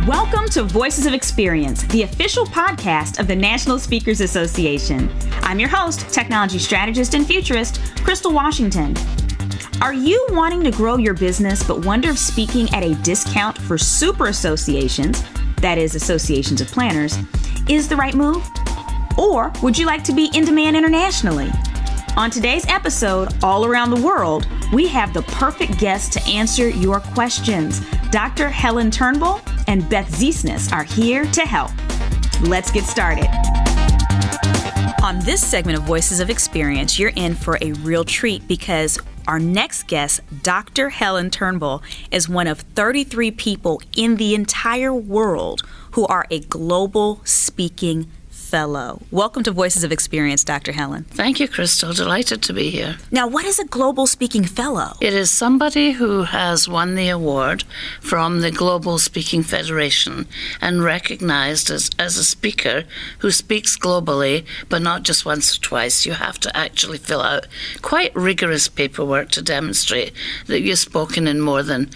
Welcome to Voices of Experience, the official podcast of the National Speakers Association. I'm your host, technology strategist and futurist, Crystal Washington. Are you wanting to grow your business but wonder if speaking at a discount for super associations, that is, associations of planners, is the right move? Or would you like to be in demand internationally? On today's episode, All Around the World, we have the perfect guest to answer your questions. Dr. Helen Turnbull and Beth Ziesnes are here to help. Let's get started. On this segment of Voices of Experience, you're in for a real treat because our next guest, Dr. Helen Turnbull, is one of 33 people in the entire world who are a global speaking fellow. Welcome to Voices of Experience, Dr. Helen. Thank you, Crystal. Delighted to be here. Now, what is a global speaking fellow? It is somebody who has won the award from the Global Speaking Federation and recognized as a speaker who speaks globally, but not just once or twice. You have to actually fill out quite rigorous paperwork to demonstrate that you've spoken in more than,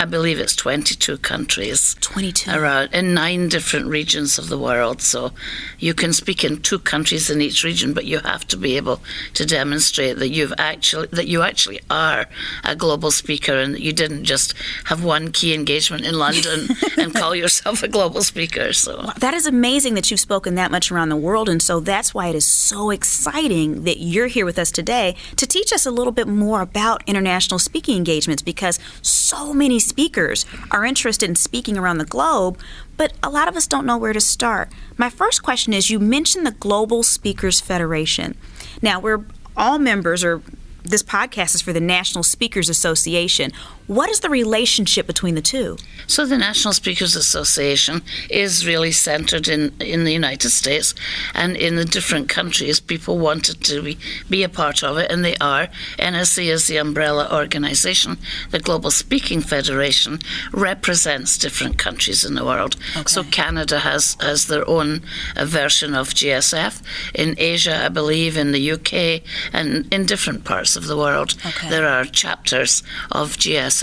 I believe it's 22 countries. 22. Around, in 9 different regions of the world. So you can speak in 2 countries in each region, but you have to be able to demonstrate that you actually are a global speaker and that you didn't just have one key engagement in London and call yourself a global speaker. So well, that is amazing that you've spoken that much around the world, and so that's why it is so exciting that you're here with us today to teach us a little bit more about international speaking engagements, because so many speakers are interested in speaking around the globe, but a lot of us don't know where to start. My first question is, you mentioned the Global Speakers Federation. Now, we're all members, or this podcast is for the National Speakers Association. What is the relationship between the two? So the National Speakers Association is really centered in the United States, and in the different countries people wanted to be a part of it, and they are. NSA is the umbrella organization. The Global Speaking Federation represents different countries in the world. Okay. So Canada has their own version of GSF. In Asia, I believe, in the UK, and in different parts of the world, okay, there are chapters of GSF.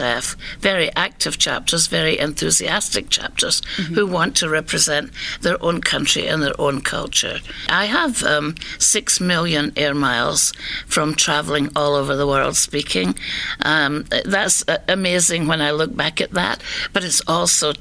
Very active chapters, very enthusiastic chapters, who want to represent their own country and their own culture. I have 6 million air miles from traveling all over the world speaking. That's amazing when I look back at that, but it also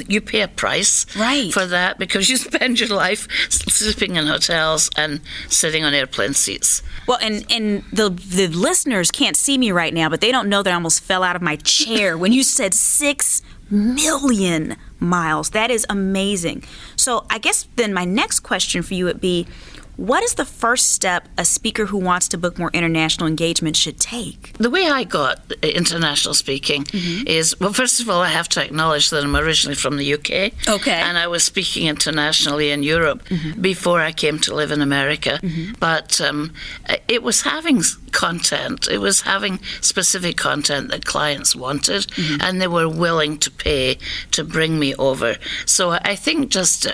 you pay a price for that, because you spend your life sleeping in hotels and sitting on airplane seats. Well, and the listeners can't see me right now, but they don't know that I almost fell out of my chair when you said 6 million miles. That is amazing. So I guess then my next question for you would be, what is the first step a speaker who wants to book more international engagement should take? The way I got international speaking is, well, first of all, I have to acknowledge that I'm originally from the UK. Okay. And I was speaking internationally in Europe before I came to live in America. But it was having content. It was having specific content that clients wanted, and they were willing to pay to bring me over. So I think just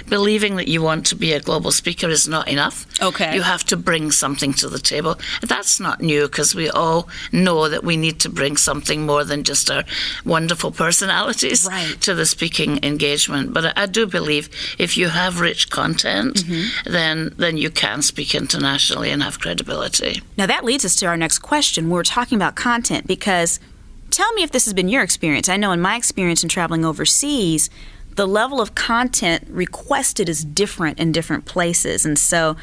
believing that you want to be a global speaker is not enough. Okay. You have to bring something to the table. That's not new, because we all know that we need to bring something more than just our wonderful personalities to the speaking engagement. But I do believe if you have rich content, then you can speak internationally and have credibility. Now that leads us to our next question. We're talking about content, because tell me if this has been your experience. I know in my experience in traveling overseas, the level of content requested is different in different places. And so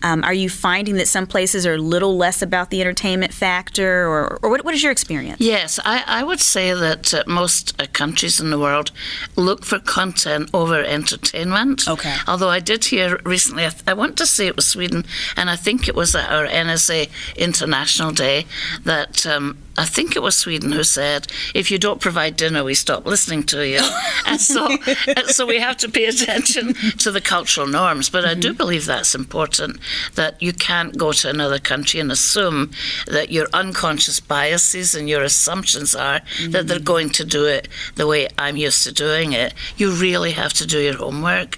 are you finding that some places are a little less about the entertainment factor, or what is your experience? Yes, I would say that most countries in the world look for content over entertainment. Okay. Although I did hear recently, I want to say it was Sweden, and I think it was at our NSA International Day, that I think it was Sweden who said, if you don't provide dinner, we stop listening to you. And so we have to pay attention to the cultural norms. But I do believe that's important, that you can't go to another country and assume that your unconscious biases and your assumptions are that they're going to do it the way I'm used to doing it. You really have to do your homework.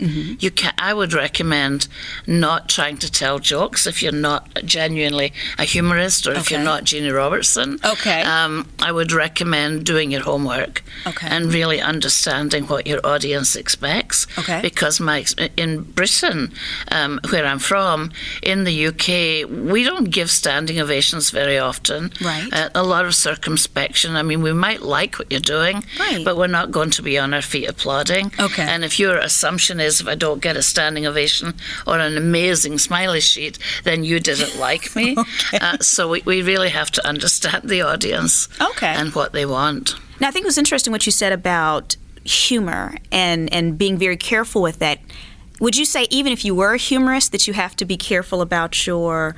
I would recommend not trying to tell jokes if you're not genuinely a humorist, or if you're not Jeannie Robertson. Okay. Okay. I would recommend doing your homework and really understanding what your audience expects. Okay. Because in Britain, where I'm from, in the UK, we don't give standing ovations very often. Right. A lot of circumspection. I mean, we might like what you're doing, but we're not going to be on our feet applauding. Okay. And if your assumption is if I don't get a standing ovation or an amazing smiley sheet, then you didn't like me. So we really have to understand the audience and what they want. Now, I think it was interesting what you said about humor and being very careful with that. Would you say even if you were a humorist that you have to be careful about your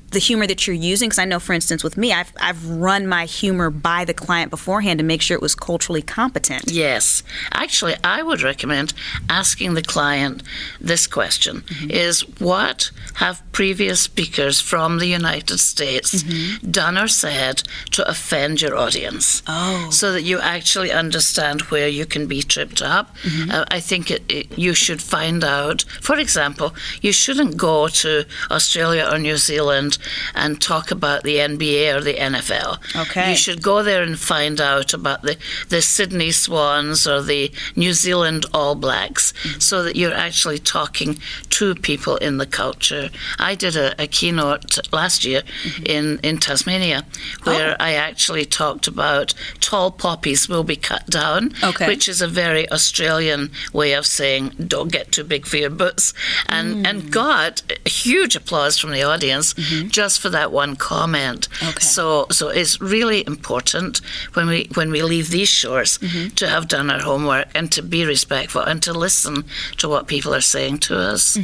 the humor that you're using? Because I know, for instance, with me, I've run my humor by the client beforehand to make sure it was culturally competent. Yes. Actually, I would recommend asking the client this question, is what have previous speakers from the United States done or said to offend your audience? So that you actually understand where you can be tripped up. I think you should find out, for example, you shouldn't go to Australia or New Zealand and talk about the NBA or the NFL. Okay. You should go there and find out about the Sydney Swans or the New Zealand All Blacks, so that you're actually talking to people in the culture. I did a keynote last year in Tasmania where I actually talked about tall poppies will be cut down, which is a very Australian way of saying don't get too big for your boots, and got a huge applause from the audience just for that one comment. So it's really important when we leave these shores to have done our homework and to be respectful and to listen to what people are saying to us.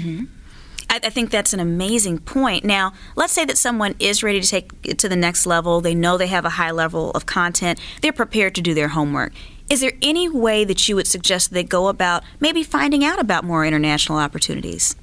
I think that's an amazing point. Now, let's say that someone is ready to take it to the next level. They know they have a high level of content. They're prepared to do their homework. Is there any way that you would suggest they go about maybe finding out about more international opportunities?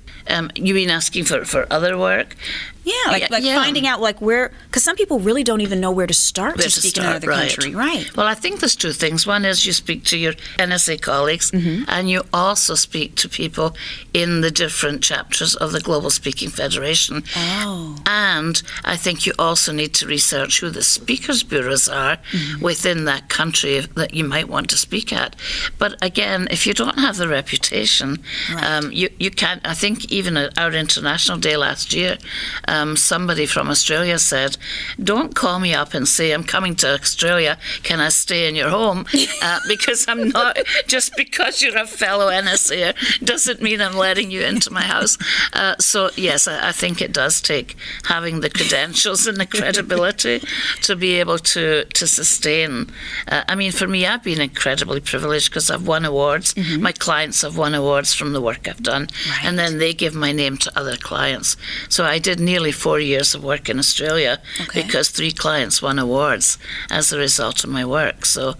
You mean asking for other work? Yeah, like finding out like where, because some people really don't even know where to start to speak in another country. Right. Well, I think there's two things. One is you speak to your NSA colleagues, and you also speak to people in the different chapters of the Global Speaking Federation. And I think you also need to research who the speakers bureaus are within that country that you might want to speak at. But again, if you don't have the reputation, you can't. I think even at our International Day last year, somebody from Australia said, don't call me up and say, I'm coming to Australia, can I stay in your home? Because I'm not, just because you're a fellow NSA doesn't mean I'm letting you into my house. So yes, I think it does take having the credentials and the credibility to be able to sustain. I mean, for me, I've been incredibly privileged because I've won awards. My clients have won awards from the work I've done. And then they give my name to other clients. So I did nearly 4 years of work in Australia because 3 clients won awards as a result of my work. So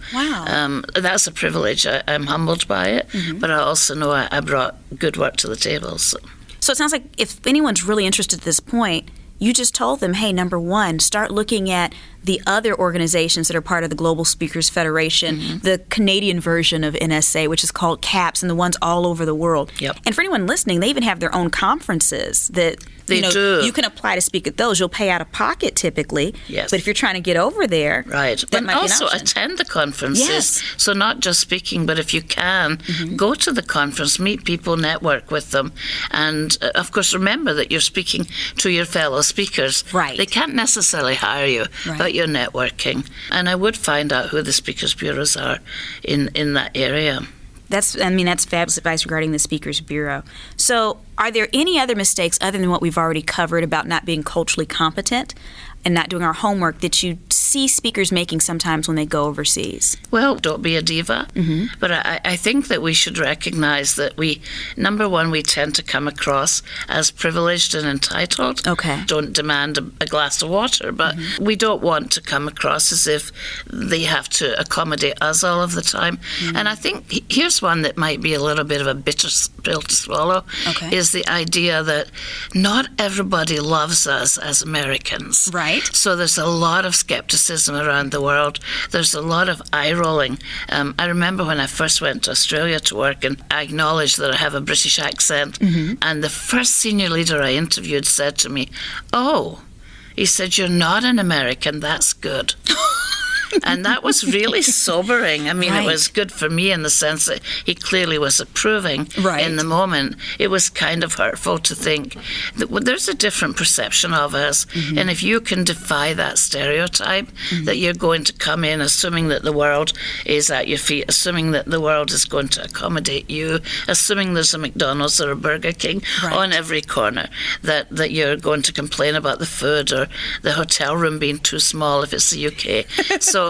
that's a privilege. I'm humbled by it, but I also know I brought good work to the table. So it sounds like if anyone's really interested at this point, you just told them, hey, number one, start looking at the other organizations that are part of the Global Speakers Federation, the Canadian version of NSA, which is called CAPS, and the ones all over the world. And for anyone listening, they even have their own conferences that they do. You can apply to speak at those. You'll pay out of pocket typically. But if you're trying to get over there, but also attend the conferences. So not just speaking, but if you can, go to the conference, meet people, network with them, and of course remember that you're speaking to your fellow speakers. They can't necessarily hire you, but you're networking. And I would find out who the speakers bureaus are in that area. That's fabulous advice regarding the Speakers Bureau. So are there any other mistakes other than what we've already covered about not being culturally competent and not doing our homework that you see speakers making sometimes when they go overseas? Well, don't be a diva. But I think that we should recognize that number one, we tend to come across as privileged and entitled. Don't demand a glass of water, but we don't want to come across as if they have to accommodate us all of the time. And I think here's one that might be a little bit of a bitter pill to swallow, is the idea that not everybody loves us as Americans. So there's a lot of skepticism around the world. There's a lot of eye-rolling. I remember when I first went to Australia to work, and I acknowledged that I have a British accent, and the first senior leader I interviewed said to me, he said, "You're not an American, that's good." And that was really sobering. I mean, Right. It was good for me in the sense that he clearly was approving Right. in the moment. It was kind of hurtful to think that there's a different perception of us. Mm-hmm. And if you can defy that stereotype, that you're going to come in assuming that the world is at your feet, assuming that the world is going to accommodate you, assuming there's a McDonald's or a Burger King Right. on every corner, that you're going to complain about the food or the hotel room being too small if it's the UK.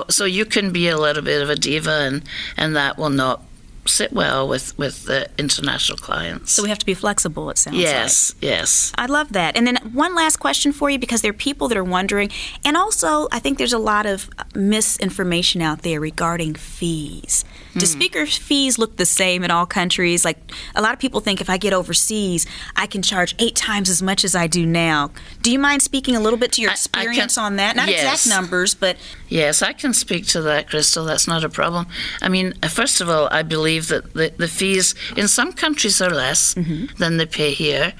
So you can be a little bit of a diva, and that will not sit well with the international clients. So we have to be flexible, it sounds like. Yes. I love that. And then one last question for you, because there are people that are wondering, and also I think there's a lot of misinformation out there regarding fees. Do speaker fees look the same in all countries? Like, a lot of people think if I get overseas, I can charge 8 times as much as I do now. Do you mind speaking a little bit to your experience on that? Not yes. exact numbers, but... Yes, I can speak to that, Crystal. That's not a problem. I mean, first of all, I believe that the fees in some countries are less than they pay here.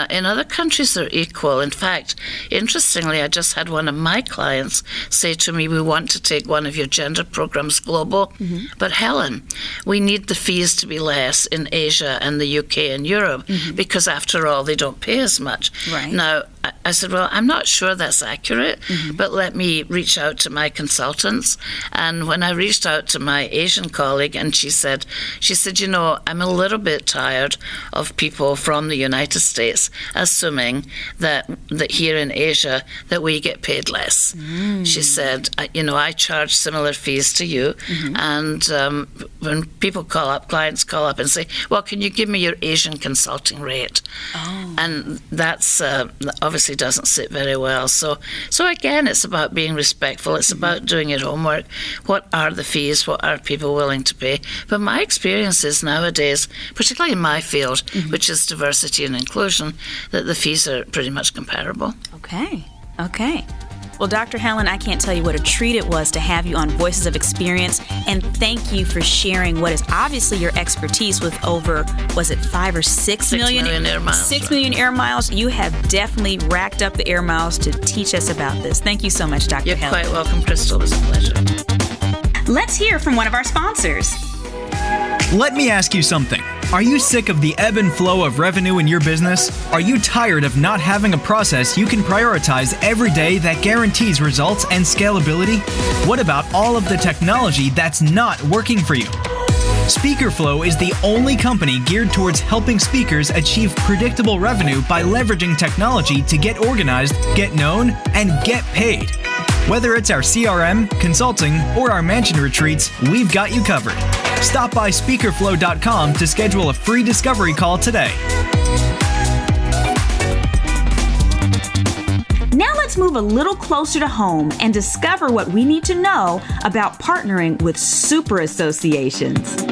In other countries, they're equal. In fact, interestingly, I just had one of my clients say to me, "We want to take one of your gender programs global, but Helen, we need the fees to be less in Asia and the UK and Europe because, after all, they don't pay as much." Right. Now, I said, "Well, I'm not sure that's accurate, but let me reach out to my consultants." And when I reached out to my Asian colleague, and she said, "You know, I'm a little bit tired of people from the United States assuming that here in Asia that we get paid less." She said, I charge similar fees to you, and when people clients call up and say, "Well, can you give me your Asian consulting rate?" And that's obviously doesn't sit very well. So again, it's about being respectful. It's about doing your homework. What are the fees? What are people willing to pay? But my experience is nowadays, particularly in my field, which is diversity and inclusion, that the fees are pretty much comparable. Okay. Well, Dr. Helen, I can't tell you what a treat it was to have you on Voices of Experience, and thank you for sharing what is obviously your expertise with over, was it 5 or 6 million air miles? 6 million air miles. You have definitely racked up the air miles to teach us about this. Thank you so much, Dr. You're Helen. quite welcome, Crystal. It was a pleasure. Let's hear from one of our sponsors. Let me ask you something. Are you sick of the ebb and flow of revenue in your business? Are you tired of not having a process you can prioritize every day that guarantees results and scalability? What about all of the technology that's not working for you? SpeakerFlow is the only company geared towards helping speakers achieve predictable revenue by leveraging technology to get organized, get known, and get paid. Whether it's our CRM, consulting, or our mansion retreats, we've got you covered. Stop by speakerflow.com to schedule a free discovery call today. Now let's move a little closer to home and discover what we need to know about partnering with super associations.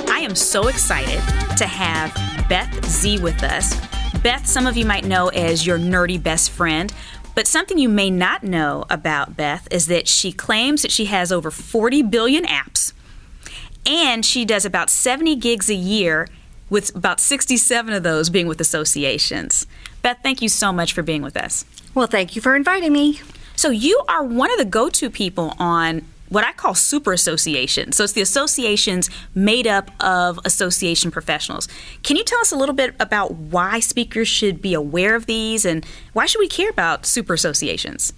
I am so excited to have Beth Z with us. Beth, some of you might know as your nerdy best friend. But something you may not know about Beth is that she claims that she has over 40 billion apps, and she does about 70 gigs a year, with about 67 of those being with associations. Beth, thank you so much for being with us. Well, thank you for inviting me. So you are one of the go-to people on what I call super associations. So it's the associations made up of association professionals. Can you tell us a little bit about why speakers should be aware of these, and why should we care about super associations?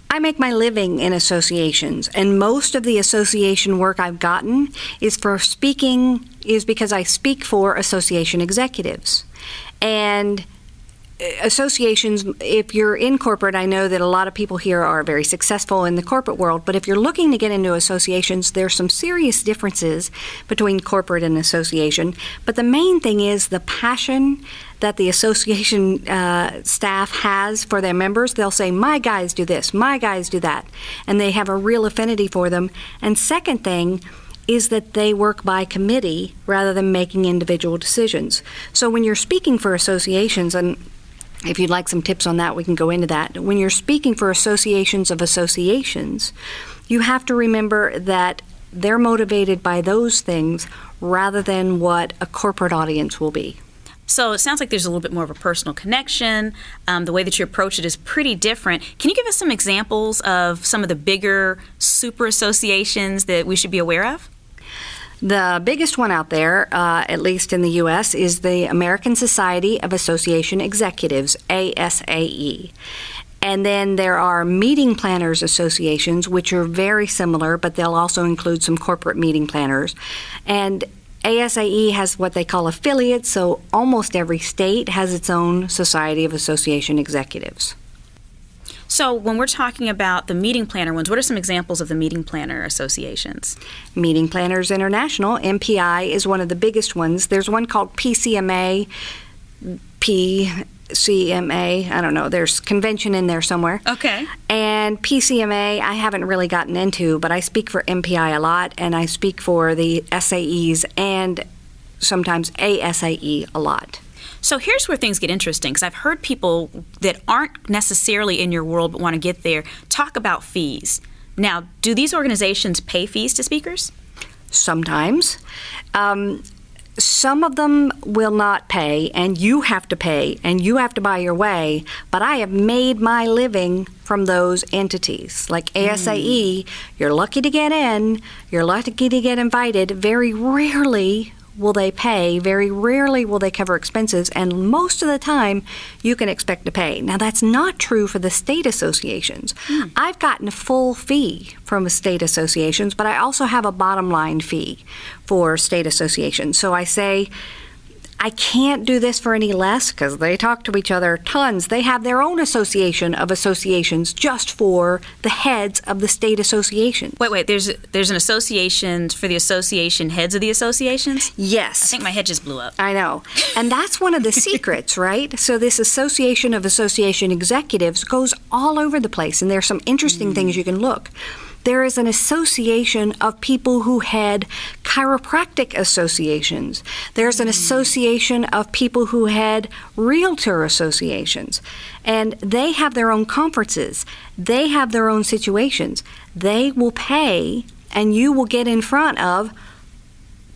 I make my living in associations, and most of the association work I've gotten is because I speak for association executives. And associations, if you're in corporate, I know that a lot of people here are very successful in the corporate world, but if you're looking to get into associations, there's some serious differences between corporate and association. But the main thing is the passion that the association staff has for their members. They'll say, "My guys do this, my guys do that," and they have a real affinity for them. And second thing is that they work by committee rather than making individual decisions. So when you're speaking for associations, and if you'd like some tips on that, we can go into that. When you're speaking for associations of associations, you have to remember that they're motivated by those things rather than what a corporate audience will be. So it sounds like there's a little bit more of a personal connection. The way that you approach it is pretty different. Can you give us some examples of some of the bigger super associations that we should be aware of? The biggest one out there, at least in the U.S., is the American Society of Association Executives, ASAE. And then there are meeting planners associations, which are very similar, but they'll also include some corporate meeting planners. And ASAE has what they call affiliates, so almost every state has its own Society of Association Executives. So when we're talking about the meeting planner ones, what are some examples of the meeting planner associations? Meeting Planners International, MPI, is one of the biggest ones. There's one called PCMA, I don't know, there's convention in there somewhere. Okay. And PCMA, I haven't really gotten into, but I speak for MPI a lot, and I speak for the SAEs and sometimes ASAE a lot. So here's where things get interesting, because I've heard people that aren't necessarily in your world but want to get there talk about fees. Now, do these organizations pay fees to speakers? Sometimes. Some of them will not pay, and you have to pay, and you have to buy your way, but I have made my living from those entities. Like ASAE, you're lucky to get in, you're lucky to get invited. Very rarely will they pay, very rarely will they cover expenses, and most of the time you can expect to pay. Now that's not true for the state associations. I've gotten a full fee from state associations, but I also have a bottom line fee for state associations. So I say, I can't do this for any less because they talk to each other tons. They have their own association of associations just for the heads of the state association. Wait, there's an association for the association heads of the associations? Yes. I think my head just blew up. I know. And that's one of the secrets, right? So this association of association executives goes all over the place, and there's some interesting things you can look. There is an association of people who head chiropractic associations. There's an association of people who head realtor associations. And they have their own conferences. They have their own situations. They will pay, and you will get in front of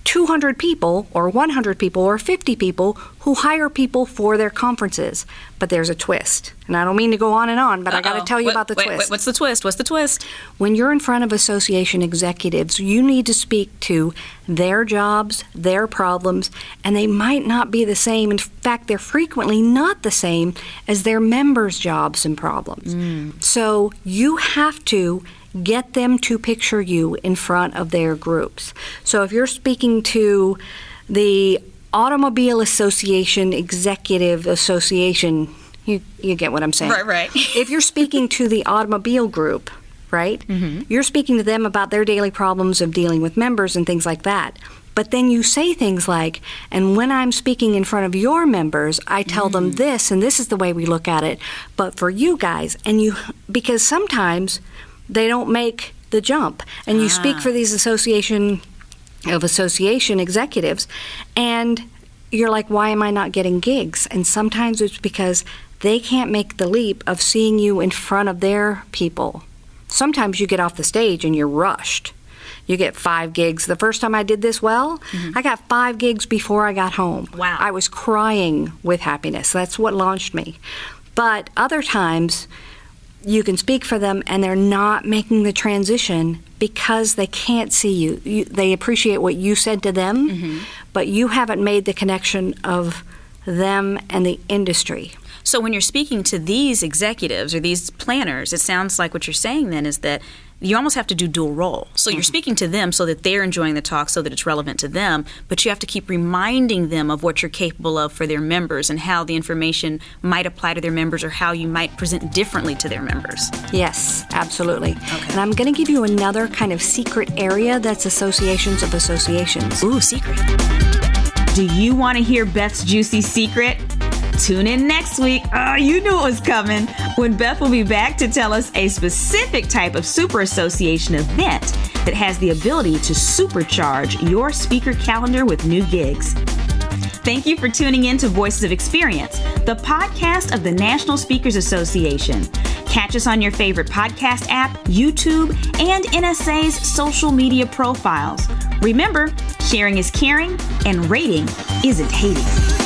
200 people or 100 people or 50 people who hire people for their conferences. But there's a twist. And I don't mean to go on and on, but I got to tell you about the twist. What's the twist? What's the twist? When you're in front of association executives, you need to speak to their jobs, their problems, and they might not be the same. In fact, they're frequently not the same as their members' jobs and problems. So you have to get them to picture you in front of their groups. So if you're speaking to the Automobile Association Executive Association, you get what I'm saying. Right. If you're speaking to the automobile group, right, you're speaking to them about their daily problems of dealing with members and things like that. But then you say things like, and when I'm speaking in front of your members, I tell them this, and this is the way we look at it. But for you guys, because sometimes they don't make the jump. And you speak for these association executives, and you're like, why am I not getting gigs? And sometimes it's because they can't make the leap of seeing you in front of their people. Sometimes you get off the stage and you're rushed. You get 5 gigs. The first time I did this I got 5 gigs before I got home. Wow. I was crying with happiness. That's what launched me. But other times, you can speak for them, and they're not making the transition because they can't see you. They appreciate what you said to them, but you haven't made the connection of them and the industry. So when you're speaking to these executives or these planners, it sounds like what you're saying then is that you almost have to do dual role. So you're speaking to them so that they're enjoying the talk, so that it's relevant to them, but you have to keep reminding them of what you're capable of for their members and how the information might apply to their members or how you might present differently to their members. Yes, absolutely. Okay. And I'm going to give you another kind of secret area that's associations of associations. Ooh, secret. Do you want to hear Beth's juicy secret? Tune in next week. Oh, you knew it was coming. When Beth will be back to tell us a specific type of super association event that has the ability to supercharge your speaker calendar with new gigs. Thank you for tuning in to Voices of Experience, the podcast of the National Speakers Association. Catch us on your favorite podcast app, YouTube, and NSA's social media profiles. Remember, sharing is caring and rating isn't hating.